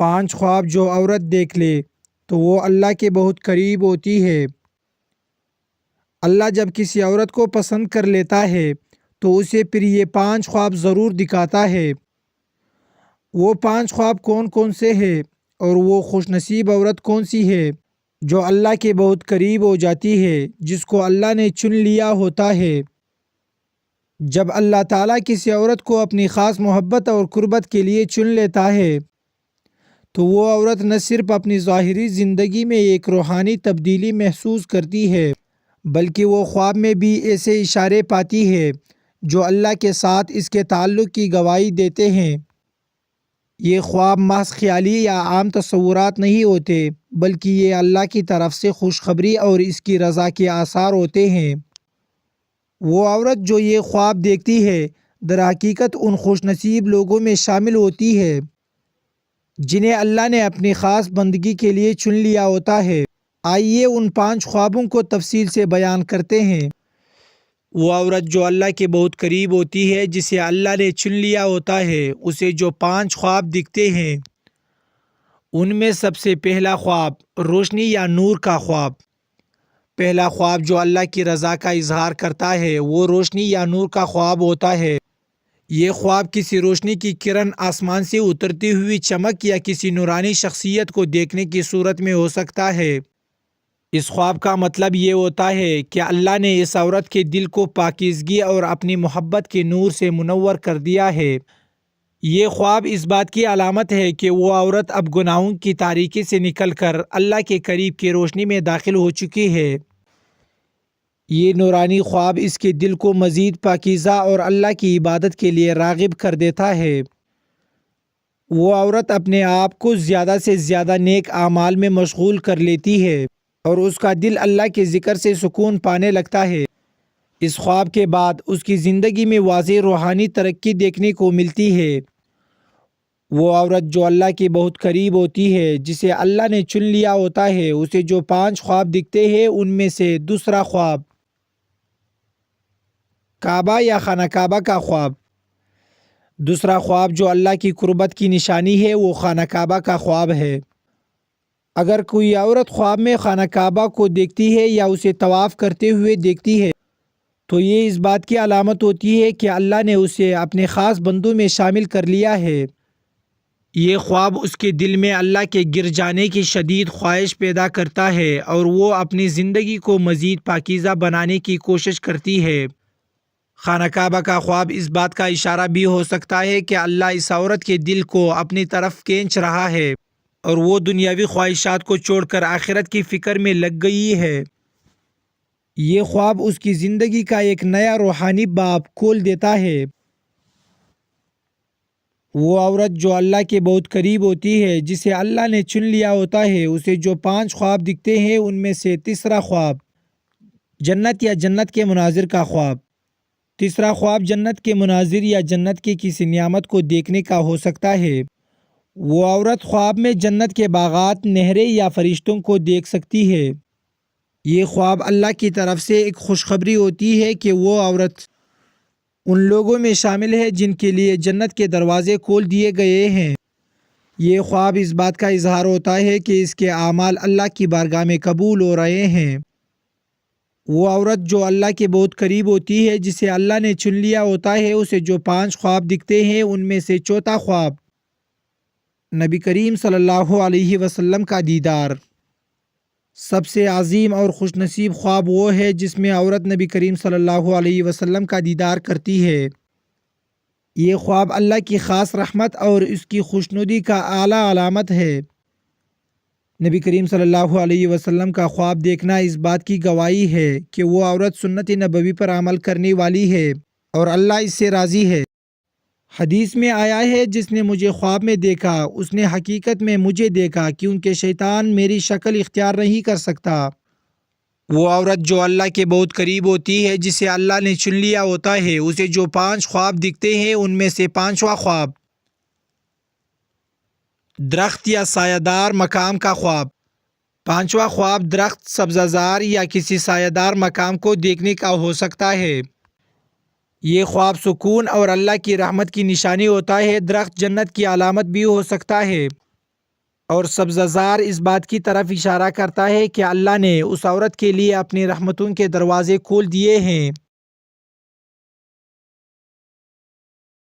5 خواب جو عورت دیکھ لے تو وہ اللہ کے بہت قریب ہوتی ہے۔ اللہ جب کسی عورت کو پسند کر لیتا ہے تو اسے پھر یہ 5 خواب ضرور دکھاتا ہے۔ وہ 5 خواب کون کون سے ہیں اور وہ خوش نصیب عورت کون سی ہے جو اللہ کے بہت قریب ہو جاتی ہے، جس کو اللہ نے چن لیا ہوتا ہے۔ جب اللہ تعالیٰ کسی عورت کو اپنی خاص محبت اور قربت کے لیے چن لیتا ہے تو وہ عورت نہ صرف اپنی ظاہری زندگی میں ایک روحانی تبدیلی محسوس کرتی ہے بلکہ وہ خواب میں بھی ایسے اشارے پاتی ہے جو اللہ کے ساتھ اس کے تعلق کی گواہی دیتے ہیں۔ یہ خواب محض خیالی یا عام تصورات نہیں ہوتے بلکہ یہ اللہ کی طرف سے خوشخبری اور اس کی رضا کے آثار ہوتے ہیں۔ وہ عورت جو یہ خواب دیکھتی ہے در حقیقت ان خوش نصیب لوگوں میں شامل ہوتی ہے جنہیں اللہ نے اپنی خاص بندگی کے لیے چن لیا ہوتا ہے۔ آئیے ان 5 خوابوں کو تفصیل سے بیان کرتے ہیں۔ وہ عورت جو اللہ کے بہت قریب ہوتی ہے، جسے اللہ نے چن لیا ہوتا ہے، اسے جو 5 خواب دکھتے ہیں ان میں سب سے پہلا خواب روشنی یا نور کا خواب۔ پہلا خواب جو اللہ کی رضا کا اظہار کرتا ہے وہ روشنی یا نور کا خواب ہوتا ہے۔ یہ خواب کسی روشنی کی کرن آسمان سے اترتی ہوئی چمک یا کسی نورانی شخصیت کو دیکھنے کی صورت میں ہو سکتا ہے۔ اس خواب کا مطلب یہ ہوتا ہے کہ اللہ نے اس عورت کے دل کو پاکیزگی اور اپنی محبت کے نور سے منور کر دیا ہے۔ یہ خواب اس بات کی علامت ہے کہ وہ عورت اب گناہوں کی تاریکی سے نکل کر اللہ کے قریب کی روشنی میں داخل ہو چکی ہے۔ یہ نورانی خواب اس کے دل کو مزید پاکیزہ اور اللہ کی عبادت کے لیے راغب کر دیتا ہے۔ وہ عورت اپنے آپ کو زیادہ سے زیادہ نیک اعمال میں مشغول کر لیتی ہے اور اس کا دل اللہ کے ذکر سے سکون پانے لگتا ہے۔ اس خواب کے بعد اس کی زندگی میں واضح روحانی ترقی دیکھنے کو ملتی ہے۔ وہ عورت جو اللہ کے بہت قریب ہوتی ہے، جسے اللہ نے چن لیا ہوتا ہے، اسے جو 5 خواب دکھتے ہیں ان میں سے دوسرا خواب کعبہ یا خانہ کعبہ کا خواب۔ دوسرا خواب جو اللہ کی قربت کی نشانی ہے وہ خانہ کعبہ کا خواب ہے۔ اگر کوئی عورت خواب میں خانہ کعبہ کو دیکھتی ہے یا اسے طواف کرتے ہوئے دیکھتی ہے تو یہ اس بات کی علامت ہوتی ہے کہ اللہ نے اسے اپنے خاص بندوں میں شامل کر لیا ہے۔ یہ خواب اس کے دل میں اللہ کے گر جانے کی شدید خواہش پیدا کرتا ہے اور وہ اپنی زندگی کو مزید پاکیزہ بنانے کی کوشش کرتی ہے۔ خانہ کعبہ کا خواب اس بات کا اشارہ بھی ہو سکتا ہے کہ اللہ اس عورت کے دل کو اپنی طرف کھینچ رہا ہے اور وہ دنیاوی خواہشات کو چھوڑ کر آخرت کی فکر میں لگ گئی ہے۔ یہ خواب اس کی زندگی کا ایک نیا روحانی باب کھول دیتا ہے۔ وہ عورت جو اللہ کے بہت قریب ہوتی ہے، جسے اللہ نے چن لیا ہوتا ہے، اسے جو 5 خواب دکھتے ہیں ان میں سے تیسرا خواب جنت یا جنت کے مناظر کا خواب۔ تیسرا خواب جنت کے مناظر یا جنت کی کسی نعمت کو دیکھنے کا ہو سکتا ہے۔ وہ عورت خواب میں جنت کے باغات، نہریں یا فرشتوں کو دیکھ سکتی ہے۔ یہ خواب اللہ کی طرف سے ایک خوشخبری ہوتی ہے کہ وہ عورت ان لوگوں میں شامل ہے جن کے لیے جنت کے دروازے کھول دیے گئے ہیں۔ یہ خواب اس بات کا اظہار ہوتا ہے کہ اس کے اعمال اللہ کی بارگاہ میں قبول ہو رہے ہیں۔ وہ عورت جو اللہ کے بہت قریب ہوتی ہے، جسے اللہ نے چن لیا ہوتا ہے، اسے جو 5 خواب دکھتے ہیں ان میں سے چوتھا خواب نبی کریم صلی اللہ علیہ وسلم کا دیدار۔ سب سے عظیم اور خوش نصیب خواب وہ ہے جس میں عورت نبی کریم صلی اللہ علیہ وسلم کا دیدار کرتی ہے۔ یہ خواب اللہ کی خاص رحمت اور اس کی خوشنودی کا اعلیٰ علامت ہے۔ نبی کریم صلی اللہ علیہ وسلم کا خواب دیکھنا اس بات کی گواہی ہے کہ وہ عورت سنت نبوی پر عمل کرنے والی ہے اور اللہ اس سے راضی ہے۔ حدیث میں آیا ہے، جس نے مجھے خواب میں دیکھا اس نے حقیقت میں مجھے دیکھا، کیونکہ شیطان میری شکل اختیار نہیں کر سکتا۔ وہ عورت جو اللہ کے بہت قریب ہوتی ہے، جسے اللہ نے چن لیا ہوتا ہے، اسے جو 5 خواب دکھتے ہیں ان میں سے 5واں خواب درخت یا سایہ دار مقام کا خواب۔ 5واں خواب درخت، سبزہ زار یا کسی سایہ دار مقام کو دیکھنے کا ہو سکتا ہے۔ یہ خواب سکون اور اللہ کی رحمت کی نشانی ہوتا ہے۔ درخت جنت کی علامت بھی ہو سکتا ہے۔ اور سبززار اس بات کی طرف اشارہ کرتا ہے کہ اللہ نے اس عورت کے لیے اپنی رحمتوں کے دروازے کھول دیے ہیں